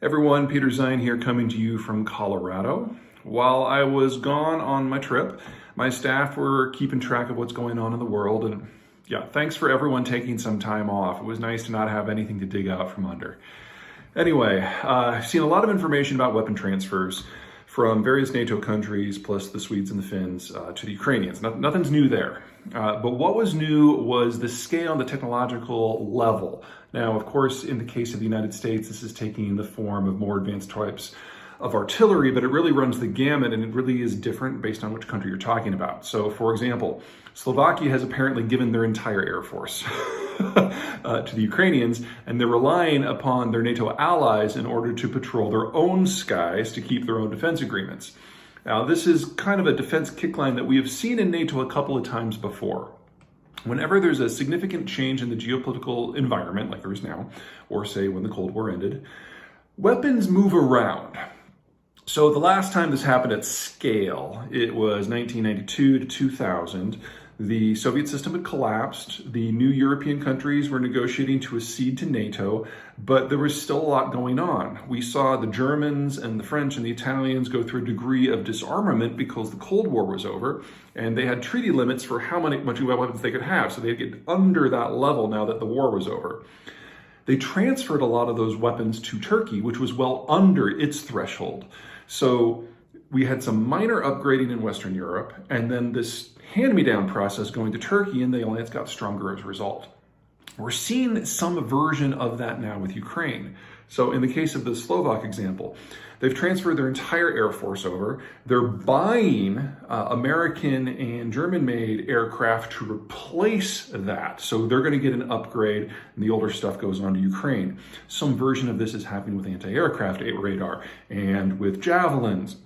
Everyone, Peter Zeihan here coming to you from Colorado. While I was gone on my trip, my staff were keeping track of what's going on in the world, and yeah, thanks for everyone taking some time off. It was nice to not have anything to dig out from under. Anyway, I've seen a lot of information about weapon transfers from various NATO countries, plus the Swedes and the Finns, to the Ukrainians. Nothing's new there. But what was new was the scale and the technological level. Now, of course, in the case of the United States, this is taking the form of more advanced types of artillery, but it really runs the gamut, and it really is different based on which country you're talking about. So, for example, Slovakia has apparently given their entire air force to the Ukrainians, and they're relying upon their NATO allies in order to patrol their own skies to keep their own defense agreements. Now, this is kind of a defense kickline that we have seen in NATO a couple of times before. Whenever there's a significant change in the geopolitical environment, like there is now, or say when the Cold War ended, weapons move around. So the last time this happened at scale, it was 1992 to 2000. The Soviet system had collapsed. The new European countries were negotiating to accede to NATO, but there was still a lot going on. We saw the Germans and the French and the Italians go through a degree of disarmament because the Cold War was over, and they had treaty limits for how much weapons they could have. So they'd get under that level now that the war was over. They transferred a lot of those weapons to Turkey, which was well under its threshold. So we had some minor upgrading in Western Europe, and then this hand-me-down process going to Turkey, and the alliance got stronger as a result. We're seeing some version of that now with Ukraine. So in the case of the Slovak example, they've transferred their entire air force over. They're buying American and German-made aircraft to replace that. So they're going to get an upgrade, and the older stuff goes on to Ukraine. Some version of this is happening with anti-aircraft radar and with javelins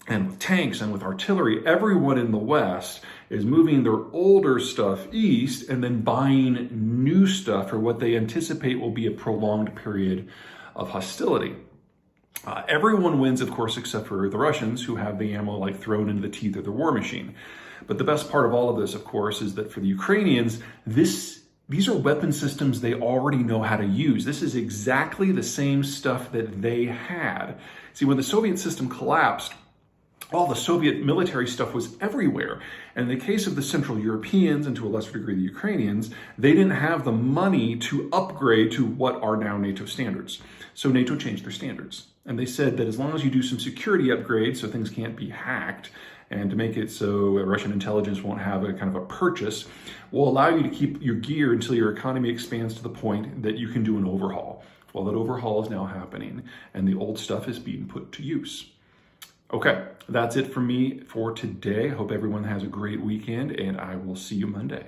and with tanks and with artillery. Everyone in the West is moving their older stuff east and then buying new stuff for what they anticipate will be a prolonged period of hostility. Everyone wins, of course, except for the Russians, who have the ammo like thrown into the teeth of the war machine. But the best part of all of this, of course, is that for the Ukrainians, these are weapon systems they already know how to use. This is exactly the same stuff that they had. See, when the Soviet system collapsed, all the Soviet military stuff was everywhere. And in the case of the Central Europeans, and to a lesser degree the Ukrainians, they didn't have the money to upgrade to what are now NATO standards. So NATO changed their standards. And they said that as long as you do some security upgrades so things can't be hacked, and to make it so Russian intelligence won't have a kind of a purchase, will allow you to keep your gear until your economy expands to the point that you can do an overhaul. Well, that overhaul is now happening, and the old stuff is being put to use. Okay, that's it for me for today. Hope everyone has a great weekend, and I will see you Monday.